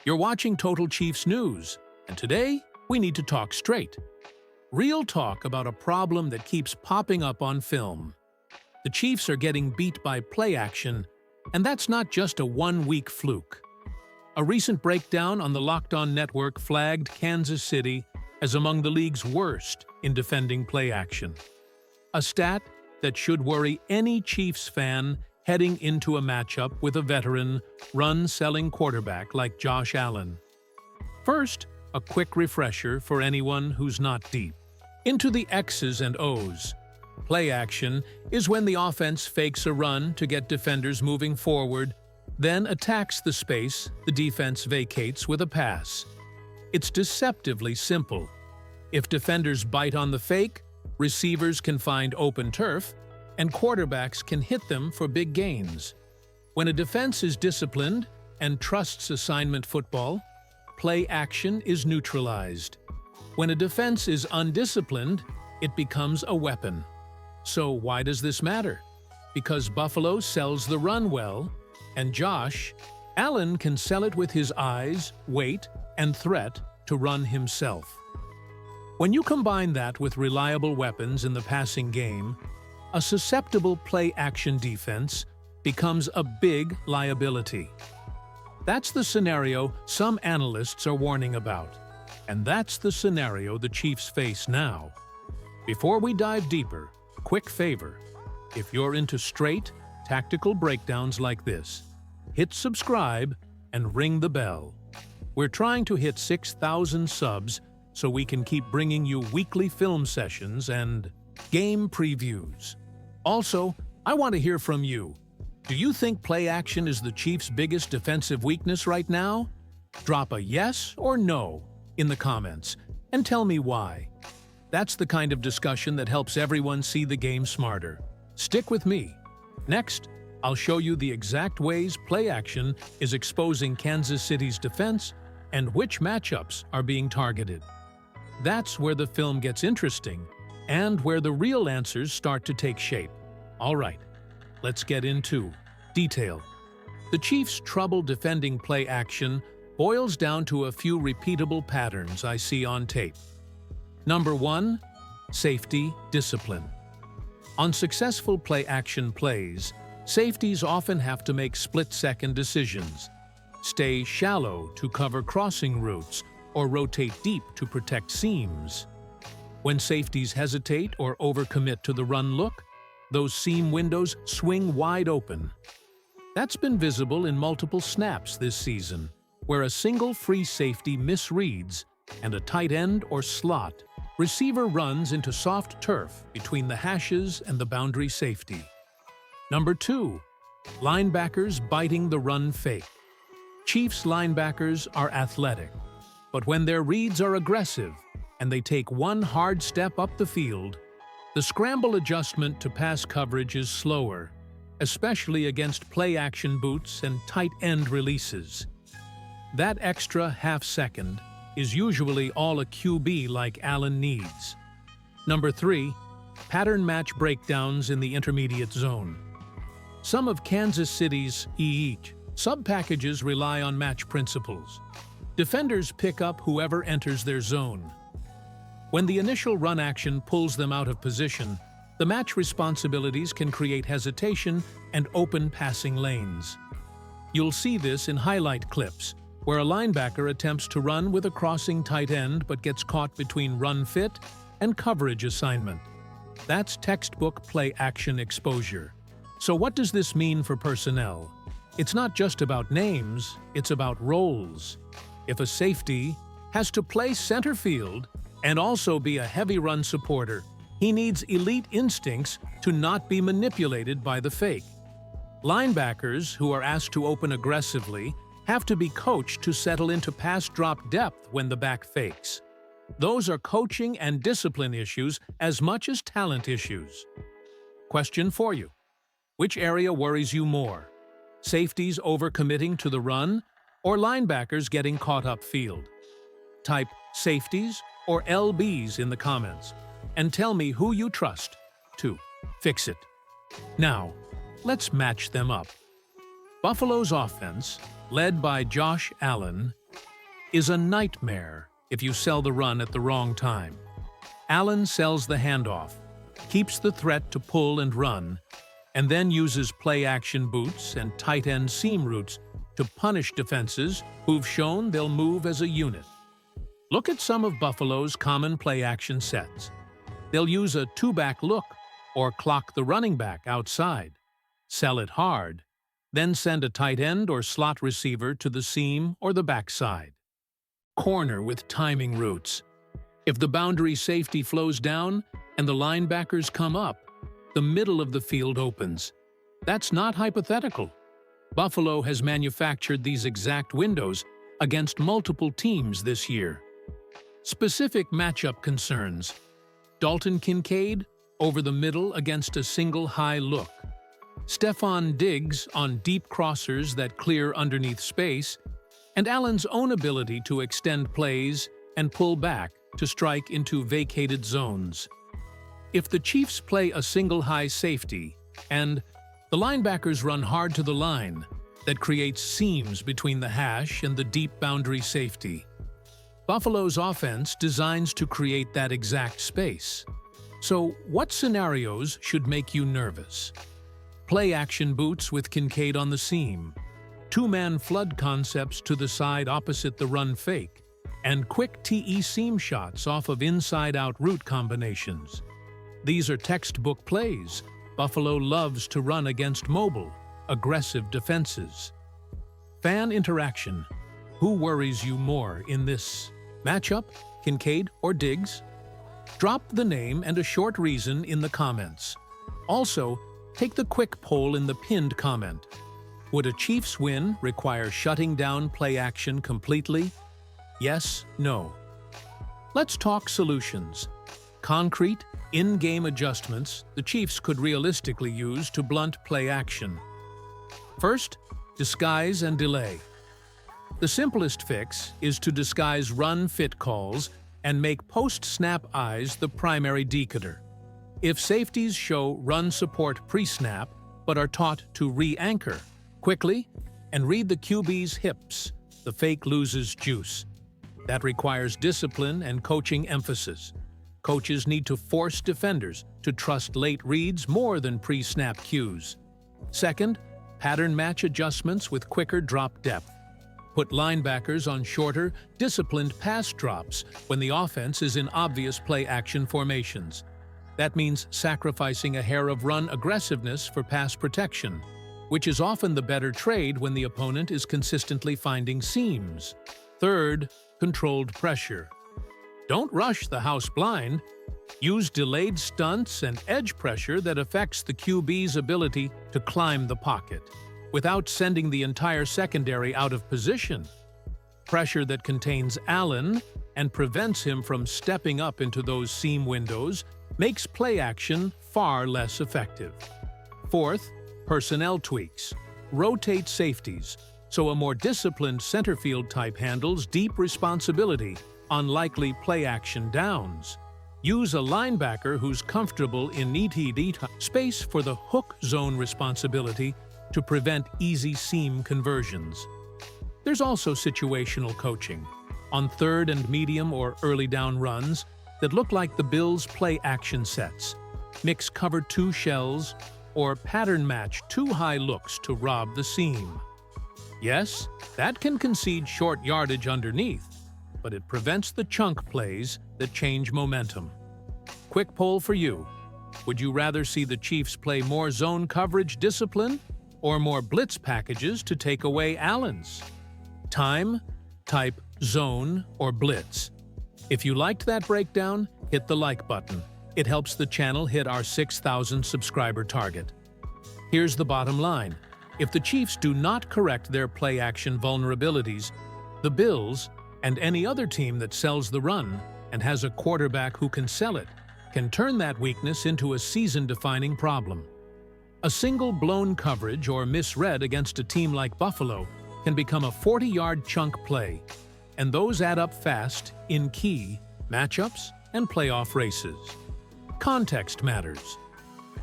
You're watching Total Chiefs News, and today we need to talk straight. Real talk about a problem that keeps popping up on film. The Chiefs are getting beat by play action, and that's not just a one-week fluke. A recent breakdown on the Locked On Network flagged Kansas City as among the league's worst in defending play action. A stat that should worry any Chiefs fan heading into a matchup with a veteran, run-selling quarterback like Josh Allen. First, a quick refresher for anyone who's not deep into the X's and O's. Play action is when the offense fakes a run to get defenders moving forward, then attacks the space the defense vacates with a pass. It's deceptively simple. If defenders bite on the fake, receivers can find open turf, and quarterbacks can hit them for big gains. When a defense is disciplined and trusts assignment football, play action is neutralized. When a defense is undisciplined, it becomes a weapon. So why does this matter? Because Buffalo sells the run well, and Josh Allen can sell it with his eyes, weight, and threat to run himself. When you combine that with reliable weapons in the passing game, a susceptible play-action defense becomes a big liability. That's the scenario some analysts are warning about, and that's the scenario the Chiefs face now. Before we dive deeper, quick favor: if you're into straight, tactical breakdowns like this, hit subscribe and ring the bell. We're trying to hit 6,000 subs so we can keep bringing you weekly film sessions and game previews. Also, I want to hear from you. Do you think play action is the Chiefs' biggest defensive weakness right now? Drop a yes or no in the comments and tell me why. That's the kind of discussion that helps everyone see the game smarter. Stick with me. Next, I'll show you the exact ways play action is exposing Kansas City's defense and which matchups are being targeted. That's where the film gets interesting and where the real answers start to take shape. All right, let's get into detail. The Chiefs' trouble defending play action boils down to a few repeatable patterns I see on tape. Number 1, safety discipline. On successful play action plays, safeties often have to make split-second decisions. Stay shallow to cover crossing routes or rotate deep to protect seams. When safeties hesitate or overcommit to the run look, those seam windows swing wide open. That's been visible in multiple snaps this season, where a single free safety misreads and a tight end or slot receiver runs into soft turf between the hashes and the boundary safety. Number 2, linebackers biting the run fake. Chiefs linebackers are athletic, but when their reads are aggressive and they take one hard step up the field, the scramble adjustment to pass coverage is slower, especially against play-action boots and tight end releases. That extra half-second is usually all a QB like Allen needs. Number 3, pattern match breakdowns in the intermediate zone. Some of Kansas City's sub-packages rely on match principles. Defenders pick up whoever enters their zone. When the initial run action pulls them out of position, the match responsibilities can create hesitation and open passing lanes. You'll see this in highlight clips, where a linebacker attempts to run with a crossing tight end but gets caught between run fit and coverage assignment. That's textbook play action exposure. So what does this mean for personnel? It's not just about names, it's about roles. If a safety has to play center field and also be a heavy run supporter, he needs elite instincts to not be manipulated by the fake. Linebackers, who are asked to open aggressively, have to be coached to settle into pass drop depth when the back fakes. Those are coaching and discipline issues as much as talent issues. Question for you: which area worries you more? Safeties overcommitting to the run, or linebackers getting caught upfield? Type safeties or LBs in the comments, and tell me who you trust to fix it. Now, let's match them up. Buffalo's offense, led by Josh Allen, is a nightmare if you sell the run at the wrong time. Allen sells the handoff, keeps the threat to pull and run, and then uses play-action boots and tight-end seam routes to punish defenses who've shown they'll move as a unit. Look at some of Buffalo's common play-action sets. They'll use a two-back look or clock the running back outside, sell it hard, then send a tight end or slot receiver to the seam or the backside. Corner with timing routes. If the boundary safety flows down and the linebackers come up, the middle of the field opens. That's not hypothetical. Buffalo has manufactured these exact windows against multiple teams this year. Specific matchup concerns. Dalton Kincaid over the middle against a single high look. Stephon Diggs on deep crossers that clear underneath space, and Allen's own ability to extend plays and pull back to strike into vacated zones. If the Chiefs play a single high safety and the linebackers run hard to the line, that creates seams between the hash and the deep boundary safety. Buffalo's offense designs to create that exact space. So, what scenarios should make you nervous? Play-action boots with Kincaid on the seam, two-man flood concepts to the side opposite the run fake, and quick TE seam shots off of inside-out route combinations. These are textbook plays Buffalo loves to run against mobile, aggressive defenses. Fan interaction. Who worries you more in this matchup, Kincaid or Diggs? Drop the name and a short reason in the comments. Also, take the quick poll in the pinned comment. Would a Chiefs win require shutting down play action completely? Yes, no. Let's talk solutions. Concrete, in-game adjustments the Chiefs could realistically use to blunt play action. First, disguise and delay. The simplest fix is to disguise run-fit calls and make post-snap eyes the primary decoder. If safeties show run support pre-snap but are taught to re-anchor quickly and read the QB's hips, the fake loses juice. That requires discipline and coaching emphasis. Coaches need to force defenders to trust late reads more than pre-snap cues. Second, pattern match adjustments with quicker drop depth. Put linebackers on shorter, disciplined pass drops when the offense is in obvious play-action formations. That means sacrificing a hair of run aggressiveness for pass protection, which is often the better trade when the opponent is consistently finding seams. Third, controlled pressure. Don't rush the house blind. Use delayed stunts and edge pressure that affects the QB's ability to climb the pocket, without sending the entire secondary out of position. Pressure that contains Allen and prevents him from stepping up into those seam windows makes play action far less effective. Fourth, personnel tweaks. Rotate safeties, so a more disciplined center field type handles deep responsibility on likely play-action downs. Use a linebacker who's comfortable in neat space for the hook zone responsibility to prevent easy seam conversions. There's also situational coaching on third and medium or early down runs that look like the Bills' play-action sets. Mix cover two shells or pattern match two high looks to rob the seam. Yes, that can concede short yardage underneath, but it prevents the chunk plays that change momentum. Quick poll for you. Would you rather see the Chiefs play more zone coverage discipline or more blitz packages to take away Allen's? Time, type zone or blitz. If you liked that breakdown, hit the like button. It helps the channel hit our 6,000 subscriber target. Here's the bottom line. If the Chiefs do not correct their play-action vulnerabilities, the Bills, and any other team that sells the run and has a quarterback who can sell it, can turn that weakness into a season-defining problem. A single blown coverage or misread against a team like Buffalo can become a 40-yard chunk play, and those add up fast in key matchups and playoff races. Context matters.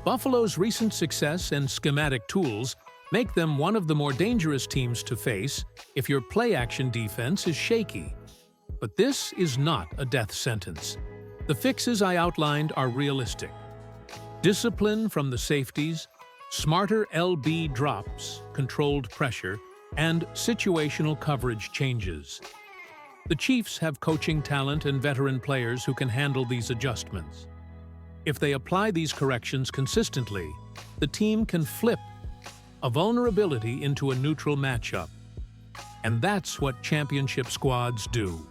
Buffalo's recent success and schematic tools make them one of the more dangerous teams to face if your play-action defense is shaky. But this is not a death sentence. The fixes I outlined are realistic. Discipline from the safeties, smarter LB drops, controlled pressure, and situational coverage changes. The Chiefs have coaching talent and veteran players who can handle these adjustments. If they apply these corrections consistently, the team can flip a vulnerability into a neutral matchup. And that's what championship squads do.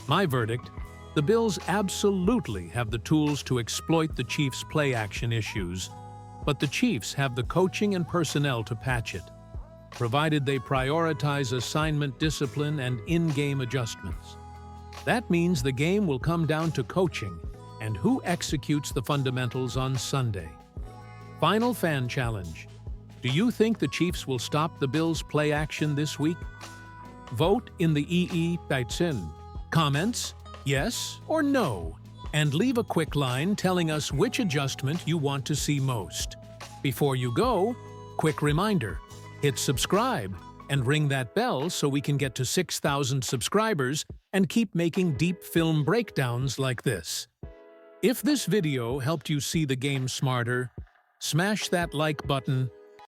My verdict: the Bills absolutely have the tools to exploit the Chiefs' play-action issues, but the Chiefs have the coaching and personnel to patch it, provided they prioritize assignment discipline and in-game adjustments. That means the game will come down to coaching and who executes the fundamentals on Sunday. Final fan challenge. Do you think the Chiefs will stop the Bills' play action this week? Vote in the EE Beitzen. Comments? Yes or no? And leave a quick line telling us which adjustment you want to see most. Before you go, quick reminder: hit subscribe and ring that bell so we can get to 6,000 subscribers and keep making deep film breakdowns like this. If this video helped you see the game smarter, smash that like button